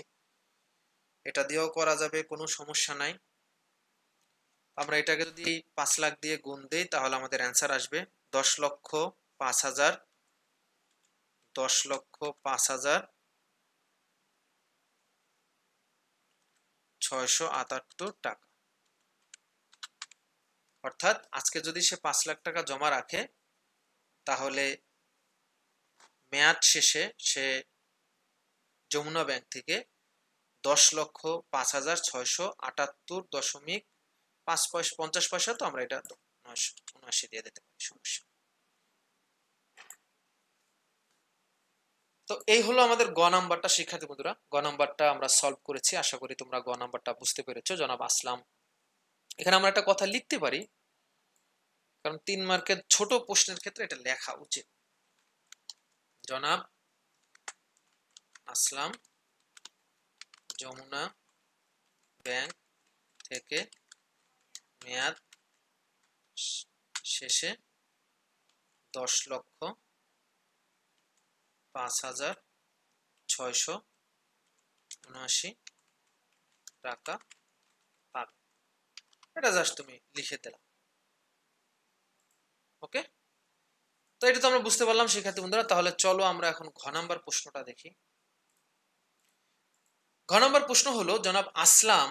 S1: এটা দিয়েও করা যাবে, কোনো সমস্যা নাই। আমরা এটাকে যদি 5 লাখ দিয়ে গুণ দেই তাহলে আমাদের অ্যান্সার আসবে 10,05,000 10,05,678 টাকা। অর্থাৎ আজকে যদি সে 5 লাখ টাকা জমা রাখে তাহলে মেয়াদ শেষে সে যমুনা ব্যাংক থেকে 10,05,678.50 পয়সা, তো আমরা এটা 979 দিয়ে দিতে পারি, সমস্যা। তো এই হলো আমাদের গ নাম্বারটা শিক্ষার্থী বন্ধুরা। গ নাম্বারটা আমরা সলভ করেছি, আশা করি তোমরা গ নাম্বারটা বুঝতে পেরেছো। জনাব আসলাম, এখানে আমরা একটা কথা লিখতে পারি, কারণ 3 মার্কের ছোট প্রশ্নের ক্ষেত্রে এটা লেখা উচিত। জনাব আসলাম যমুনা ব্যাংক থেকে মেয়াদ শেষে 10,05,679 টাকা পাবে। এটা জাস্ট তুমি লিখে দিলাম, ওকে। তো এটা তো আমরা বুঝতে পারলাম শিক্ষার্থী বন্ধুরা। তাহলে চলো আমরা এখন ঘ নাম্বার প্রশ্নটা দেখি। ঘ নাম্বার প্রশ্ন হলো, জনাব আসলাম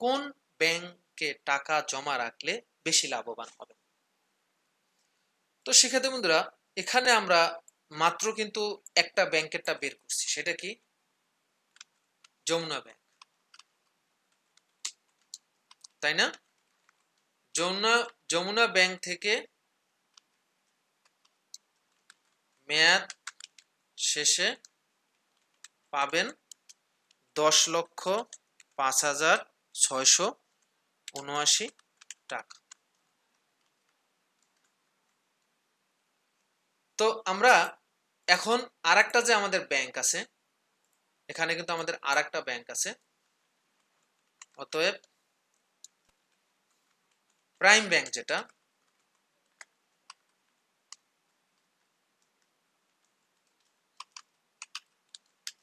S1: কোন ব্যাংকে টাকা জমা রাখলে বেশি লাভবান হবে? তো শিক্ষার্থী বন্ধুরা এখানে আমরা মাত্র কিন্তু একটা ব্যাংকেরটা বের করছি, সেটা কি? যমুনা ব্যাংক, তাই না? যমুনা ব্যাংক থেকে মেয়াদ শেষে পাবেন 10,05,679 টাকা। তো আমরা এখন আরেকটা যে আমাদের ব্যাংক আছে, এখানে কিন্তু আমাদের আরেকটা ব্যাংক আছে, অতএব প্রাইম ব্যাংক, যেটা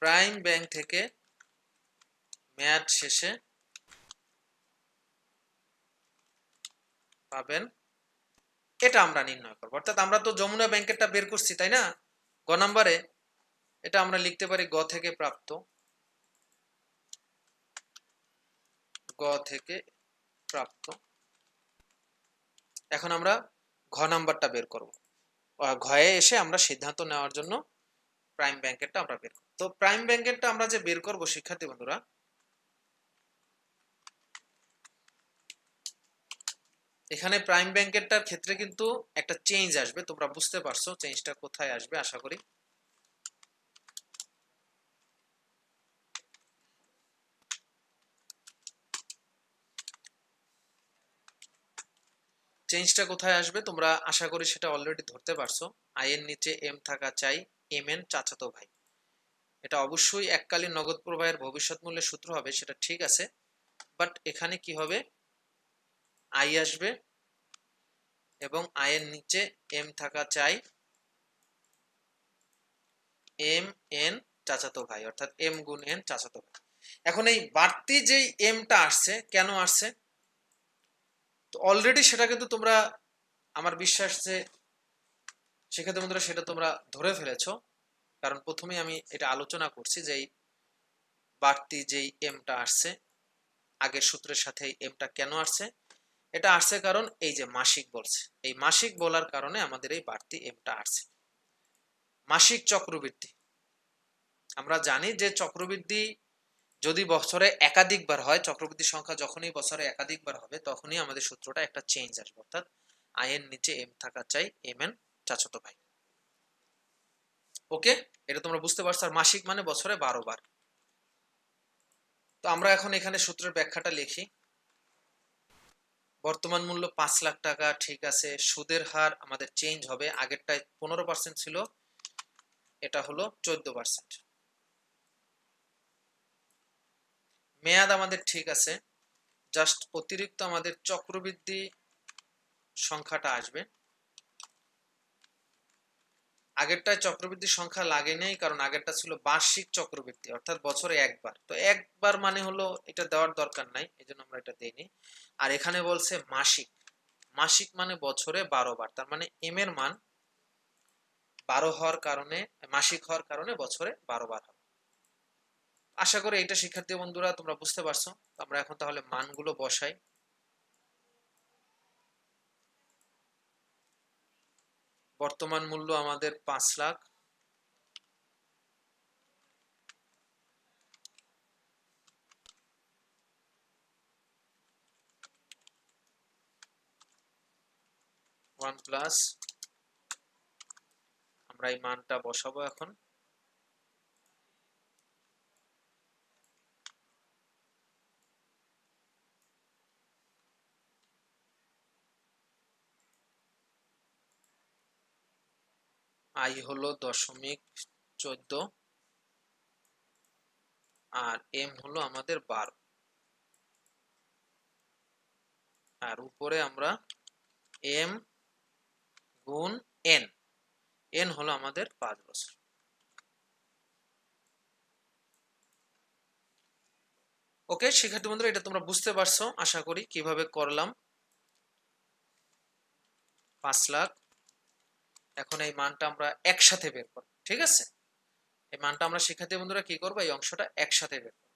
S1: প্রাইম ব্যাংক থেকে মেয়াদ শেষে পাবেন, এটা আমরা নির্ণয় করবো। অর্থাৎ আমরা তো যমুনা ব্যাংকেরটা বের করছি, তাই না? গ নাম্বারে এটা আমরা লিখতে পারি গ থেকে প্রাপ্ত, গ থেকে প্রাপ্ত। এখন আমরা ঘ নাম্বারটা বের করব। ঘয়ে এসে আমরা সিদ্ধান্ত নেওয়ার জন্য প্রাইম ব্যাংকেরটা আমরা বের করব। তো প্রাইম ব্যাংকেরটা আমরা যে বের করব শিক্ষার্থী বন্ধুরা, এখানে প্রাইম ব্যাংকেরটার ক্ষেত্রে কিন্তু একটা চেঞ্জ আসবে, তোমরা বুঝতে পারছো চেঞ্জটা কোথায় আসবে আশা করি। চেঞ্জটা কোথায় আসবে তোমরা আশা করি সেটা অলরেডি ধরতে পারছো। আই এর নিচে এম থাকা চাই, এম এন চাচাতো ভাই। এটা অবশ্যই এককালীন নগদ প্রবাহের ভবিষ্যৎ মূল্যের সূত্র হবে, সেটা ঠিক আছে। বাট এখানে কি হবে, আই আসবে এবং আই এর নিচে এম থাকা চাই, এম এন চাচাতো ভাই, অর্থাৎ এম গুণ এন চাচাতো ভাই। এখন এই বাড়তি যেই এমটা আসছে, কেন আসছে? তো অলরেডি সেটা কিন্তু তোমরা, আমার বিশ্বাস যে সেক্ষেত্রে বন্ধুরা সেটা তোমরা ধরে ফেলেছো, কারণ প্রথমেই আমি এটা আলোচনা করছি যে এই বাড়তি যেই এমটা আসছে, আগের সূত্রের সাথে এই এমটা কেন আসছে? এটা আসছে কারণ এই যে মাসিক বলছে, এই মাসিক বলার কারণে আমাদের এই বাড়তি এমটা আসছে। মাসিক চক্রবৃদ্ধি, আমরা জানি যে চক্রবৃদ্ধি যদি বছরে একাধিকবার হয়, চক্রবৃদ্ধির সংখ্যা যখনই বছরে একাধিকবার হবে তখনই আমাদের সূত্রটা একটা চেঞ্জ আসবে, অর্থাৎ আই এর নিচে এম থাকা চাই, এম এন চাচাতো ভাই। ওকে, এটা তোমরা বুঝতে পারছো। আর মাসিক মানে বছরে 12 বার। তো আমরা এখন এখানে সূত্রের ব্যাখ্যাটা লিখি। বর্তমান মূল্য 5 লাখ টাকা, ঠিক আছে। সুদের হার আমাদের চেঞ্জ হবে, আগেরটায় 15% ছিল, এটা হলো 14%। মেয়াদ আমাদের ঠিক আছে, জাস্ট অতিরিক্ত আমাদের চক্রবৃদ্ধি সংখ্যাটা আসবে। আগেরটায় চক্রবৃদ্ধির সংখ্যা লাগে নেই, কারণ আগেরটা ছিল বার্ষিক চক্রবৃদ্ধি, অর্থাৎ বছরে একবার। তো একবার মানে হলো এটা দেওয়ার দরকার নাই, এই জন্য আমরা এটা দেইনি। আর এখানে বলছে মাসিক, মাসিক মানে বছরে 12 বার, তার মানে এম এর মান 12 হওয়ার কারণে, মাসিক হওয়ার কারণে বছরে 12 বার হবে। আশা করি এটা শিক্ষার্থী বন্ধুরা তোমরা বুঝতে পারছো। আমরা এখন তাহলে মানগুলো বসাই। বর্তমান মূল্য আমাদের 5 লাখ, ওয়ান প্লাস, আমরা এই মানটা বসাবো এখন। আই হলো 0.14 আর এম হলো আমাদের 12, আর উপরে আমরা এম গুণ এন, এন হলো আমাদের 5 বছর। ওকে শিক্ষার্থী বন্ধুরা, এটা তোমরা বুঝতে পারছো আশা করি কিভাবে করলাম। 5 লাখ, এখন এই মানটা আমরা একসাথে বের করব, ঠিক আছে? এই মানটা আমরা শিক্ষার্থী বন্ধুরা কি করব, এই অংশটা একসাথে বের করব।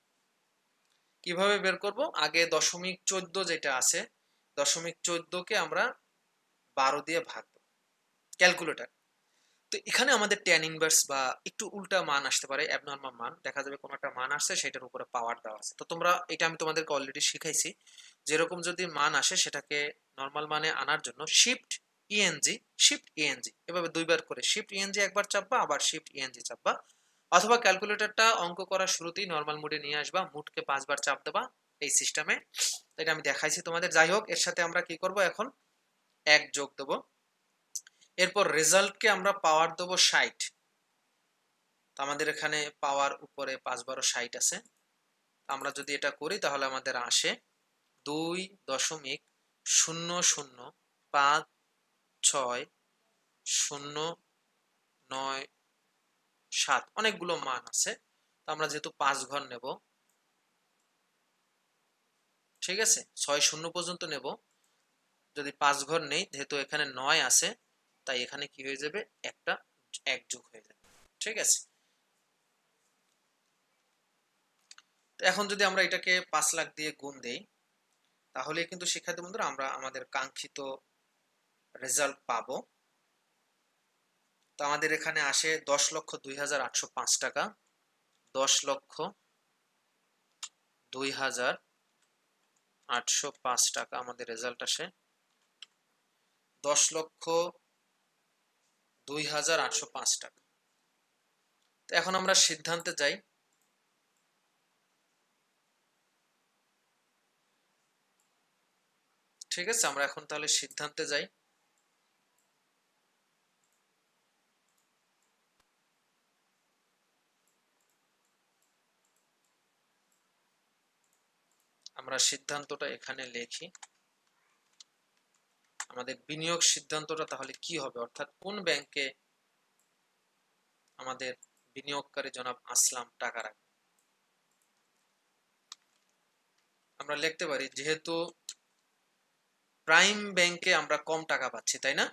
S1: কিভাবে বের করব? আগে 0.14 যেটা আছে, 0.14 কে আমরা 12 দিয়ে ভাগ দেব, ক্যালকুলেটর। তো তো এখানে আমাদের ট্যান ইনভার্স বা একটু উল্টা মান আসতে পারে, অ্যাবনর্মাল মান দেখা যাবে, কোনো একটা মান আসছে সেটার উপরে পাওয়ার দেওয়া আছে। তো তোমরা এটা আমি তোমাদেরকে অলরেডি শিখাইছি, যেরকম যদি মান আসে সেটাকে নর্মাল মানে আনার জন্য শিফট ইএনজি, শিফট ইএনজি এভাবে দুইবার করে শিফট ইএনজি একবার চাপবা, আবার শিফট ইএনজি চাপবা, অথবা ক্যালকুলেটরটা অঙ্ক করার শুরুতেই নর্মাল মোডে নিয়ে আসবা, মুডকে 5 বার চাপ দেবা এই সিস্টেমে। এটা আমি দেখাইছি তোমাদের। যাই হোক, এর সাথে আমরা কি করব এখন, 1 যোগ দেবো, এরপর রেজাল্টকে আমরা পাওয়ার দেবো 60। তো আমাদের এখানে পাওয়ার উপরে 5 × 12 = 60 আছে। আমরা যদি এটা করি তাহলে আমাদের আসে 2.560960997, অনেকগুলো মান আছে। তো আমরা যেহেতু 5 ঘর নেব, ঠিক আছে, 6 শূন্য পর্যন্ত নেব। যদি 5 ঘর নেই, যেহেতু এখানে 9 আছে, তাই এখানে কি হয়ে যাবে, একটা 1 যোগ হয়ে যাবে, ঠিক আছে। তো এখন যদি আমরা এটাকে 5 লাখ দিয়ে গুণ দেই, তাহলে কিন্তু শিক্ষার্থী বন্ধুরা আমরা আমাদের কাঙ্ক্ষিত রেজাল্ট পাবো। তো আমাদের এখানে আসে 10,02,805 টাকা, 10,02,805 টাকা আমাদের রেজাল্ট আসে, 10,02,805 টাকা। তো এখন আমরা সিদ্ধান্তে যাই। ঠিক আছে, আমরা এখন তাহলে সিদ্ধান্তে যাই। আমরা সিদ্ধান্তটা এখানে লিখি। আমাদের বিনিয়োগ সিদ্ধান্তটা তাহলে কি হবে, অর্থাৎ কোন ব্যাংকে আমাদের বিনিয়োগকারী জনাব আসলাম টাকা রাখবে। আমরা লিখতে পারি, যেহেতু প্রাইম ব্যাংকে আমরা কম টাকা পাচ্ছি, তাই না,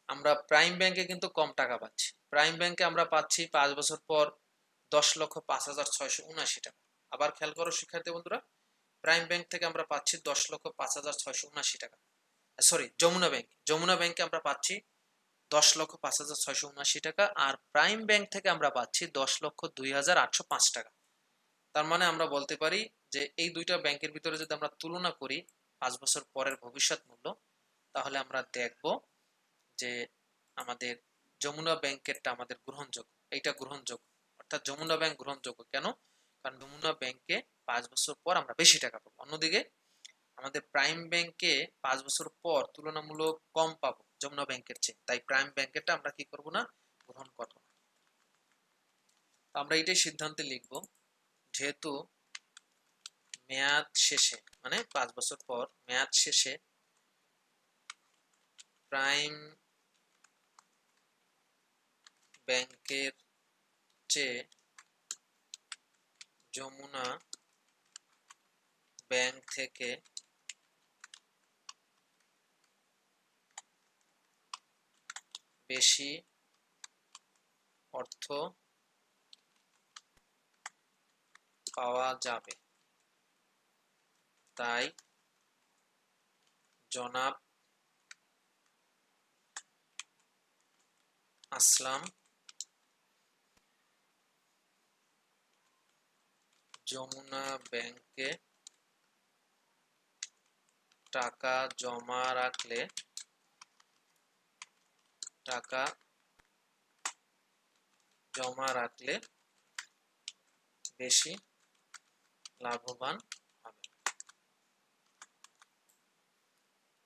S1: আমরা প্রাইম ব্যাংকে কিন্তু কম টাকা পাচ্ছি। প্রাইম ব্যাংকে আমরা পাচ্ছি 5 বছর পর 10,05,679 টাকা। আবার খেয়াল করো শিক্ষার্থী বন্ধুরা, প্রাইম ব্যাংক থেকে আমরা পাচ্ছি 10,05,679 টাকা। সরি, যমুনা ব্যাংকে আমরা পাচ্ছি 10,05,679 টাকা, আর প্রাইম ব্যাংক থেকে আমরা পাচ্ছি 10,02,805 টাকা। তার মানে আমরা বলতে পারি যে এই দুইটা ব্যাংকের ভিতরে যদি আমরা তুলনা করি 5 বছর পরের ভবিষ্যৎ মূল্য, তাহলে আমরা দেখব যে আমাদের যমুনা ব্যাংকেরটা আমাদের গ্রহণযোগ্য, এইটা গ্রহণযোগ্য। অর্থাৎ যমুনা ব্যাংক গ্রহণযোগ্য কেন, কারণ যমুনা ব্যাংকে 5 বছর পর আমরা বেশি টাকা পাবো। অন্যদিকে আমাদের প্রাইম ব্যাংকে 5 বছর পর তুলনামূলক কম পাবো যমুনা ব্যাংকের চেয়ে, তাই প্রাইম ব্যাংকেরটা আমরা কি করব না, গ্রহণ করব না। আমরা এটাই সিদ্ধান্তে লিখব, যেহেতু মেয়াদ শেষে, মানে 5 বছর পর মেয়াদ শেষে প্রাইম ব্যাংকের চেয়ে যমুনা ব্যাংক থেকে বেশি অর্থ পাওয়া যাবে, তাই জনাব আসলাম যমুনা ব্যাংকে টাকা জমা রাখলে বেশি লাভবান হবে।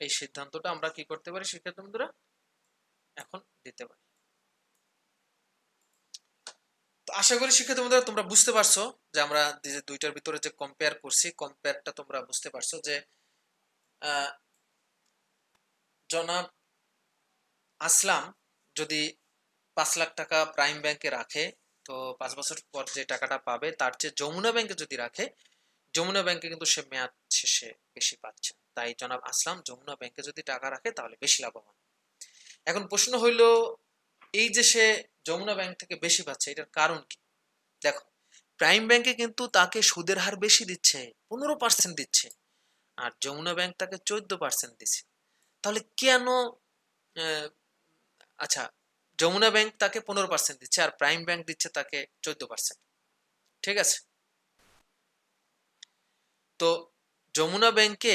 S1: এই সিদ্ধান্তটা আমরা কি করতে পারি শিক্ষার্থী বন্ধুরা, এখন দিতে পারি। তো আশা করি শিক্ষার্থী বন্ধুরা তোমরা বুঝতে পারছো যে আমরা যে দুইটার ভিতরে যে কম্পেয়ার করছি, কম্পেয়ারটা তোমরা বুঝতে পারছো যে জনাব আসলাম যদি 5 লাখ টাকা প্রাইম ব্যাংকে রাখে, তো 5 বছর পর যে টাকাটা পাবে তার চেয়ে যমুনা ব্যাংকে যদি রাখে, যমুনা ব্যাংকে কিন্তু সে মেয়াদ শেষে বেশি পাচ্ছে। তাই জনাব আসলাম যমুনা ব্যাংকে যদি টাকা রাখে তাহলে বেশি লাভবান। এখন প্রশ্ন হইল, এই যে সে যমুনা ব্যাংক থেকে বেশি পাচ্ছে, এটার কারণ কি? দেখো, প্রাইম ব্যাংকে কিন্তু তাকে সুদের হার বেশি দিচ্ছে, 15% দিচ্ছে, আর যমুনা ব্যাংক তাকে 14% দিচ্ছে। তাহলে কেন, আচ্ছা, যমুনা ব্যাংক তাকে 15% দিচ্ছে, আর প্রাইম ব্যাংক দিচ্ছে তাকে 14%। ঠিক আছে, তো যমুনা ব্যাংকে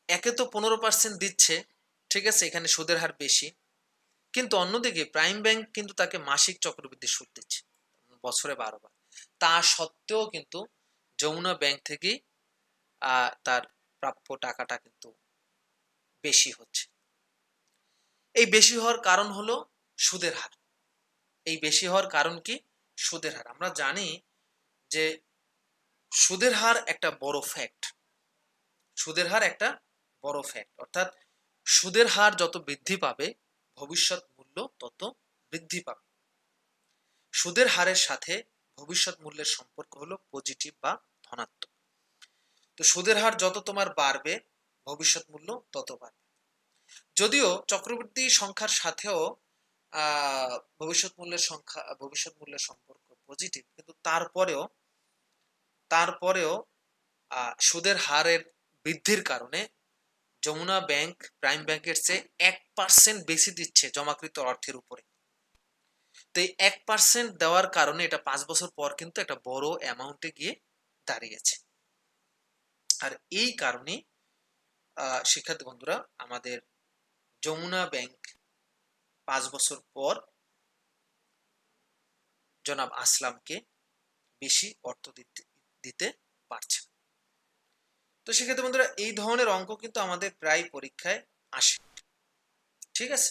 S1: একে তো 15% দিচ্ছে, ঠিক আছে, এখানে সুদের হার বেশি, কিন্তু অন্যদিকে প্রাইম ব্যাংক কিন্তু তাকে মাসিক চক্রবৃদ্ধি সুদ দিচ্ছে বছরে 12 বার। তা সত্ত্বেও কিন্তু যমুনা ব্যাংক থেকেই তার প্রাপ্য টাকাটা কিন্তু বেশি হচ্ছে। এই বেশি হওয়ার কারণ হলো সুদের হার। এই বেশি হওয়ার কারণ কি? সুদের হার। আমরা জানি যে সুদের হার একটা বড় ফ্যাক্ট। সুদের হার একটা বড় ফ্যাক্ট, অর্থাৎ সুদের হার যত বৃদ্ধি পাবে ভবিষ্যৎ মূল্য তত বৃদ্ধি পাবে। সুদের হারের সাথে ভবিষ্যৎ মূল্যের সম্পর্ক হলো পজিটিভ বা ধনাত্মক। তো সুদের হার যত তোমার বাড়বে ভবিষ্যৎ মূল্য তত বাড়বে। যদিও চক্রবৃদ্ধি সংখ্যার সাথেও ভবিষ্যৎ মূল্যের সম্পর্ক পজিটিভ, কিন্তু তারপরেও সুদের হারের বৃদ্ধির কারণে যমুনা ব্যাংক প্রাইম ব্যাংকের চেয়ে 1% বেশি দিচ্ছে জমাকৃত অর্থের উপরে। তো এই 1% দেওয়ার কারণে এটা 5 বছর পর কিন্তু একটা বড় অ্যামাউন্টে গিয়ে দাঁড়িয়েছে। আর এই কারণে শিক্ষার্থী বন্ধুরা, আমাদের যমুনা ব্যাংক 5 বছর পর জনাব আসলামকে বেশি অর্থ দিতে পারছে। তো শিক্ষার্থী বন্ধুরা, এই ধরনের অঙ্ক কিন্তু আমাদের প্রায় পরীক্ষায় আসে। ঠিক আছে,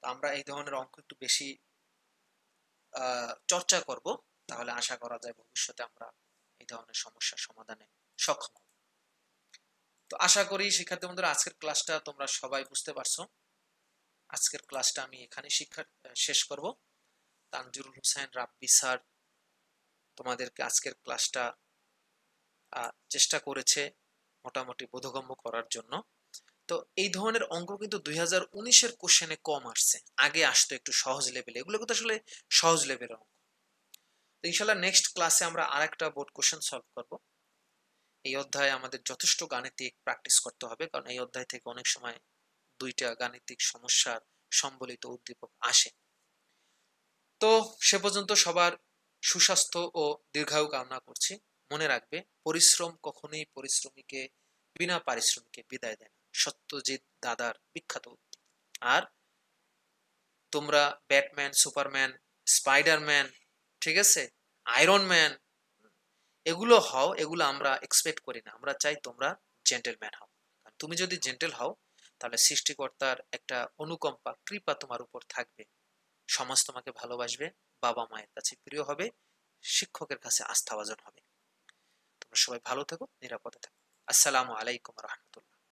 S1: আমরা এই ধরনের অঙ্ক একটু বেশি চর্চা করব, তাহলে আশা করা যায় ভবিষ্যতে আমরা এই ধরনের সমস্যার সমাধানে সক্ষম হব। তো আশা করি শিক্ষার্থী বন্ধুরা, আজকের ক্লাসটা তোমরা সবাই বুঝতে পারছো। আজকের ক্লাসটা আমি এখানে শেষ করব। তানজিরুল হোসেন রাব্বি স্যার তোমাদেরকে আজকের ক্লাসটা চেষ্টা করেছে মোটামুটি বোধগম্য করার জন্য। তো এই ধরনের অঙ্ক কিন্তু 2019-এর কোশ্চেনে কম আসছে, আগে আসতো একটু সহজ লেভেলে। এগুলো কিন্তু আসলে সহজ লেভেলের অঙ্ক। তো ইনশাল্লাহ নেক্সট ক্লাসে আমরা আরেকটা বোর্ড কোশ্চেন সলভ করব। এই অধ্যায়ে আমাদের যথেষ্ট গাণিতিক প্র্যাকটিস করতে হবে, কারণ এই অধ্যায় থেকে অনেক সময় 2টা গাণিতিক সমস্যার সম্বলিত উদ্দীপক আসে। তো সে পর্যন্ত সবার সুস্বাস্থ্য ও দীর্ঘায়ু কামনা করছি। মনে রাখবে, পরিশ্রম কখনোই পরিশ্রমীকে বিনা পারিশ্রমিকে বিদায় দেয় না, সত্যজিৎ দাদার বিখ্যাত উক্তি। আর তোমরা ব্যাটম্যান, সুপারম্যান, স্পাইডারম্যান, ঠিক আছে, আয়রন ম্যান, এগুলো হও, এগুলো আমরা এক্সপেক্ট করি না। আমরা চাই তোমরা জেন্টেলম্যান হও। তুমি যদি জেন্টেল হও তাহলে সৃষ্টিকর্তার একটা অনুকম্পা, কৃপা তোমার উপর থাকবে, সমাজ তোমাকে ভালোবাসবে, বাবা মায়ের কাছে প্রিয় হবে, শিক্ষকের কাছে আস্থাভাজন হবে। তোমরা সবাই ভালো থেকো, নিরাপদে থাকো। আসসালামু আলাইকুম রহমতুল্লাহ।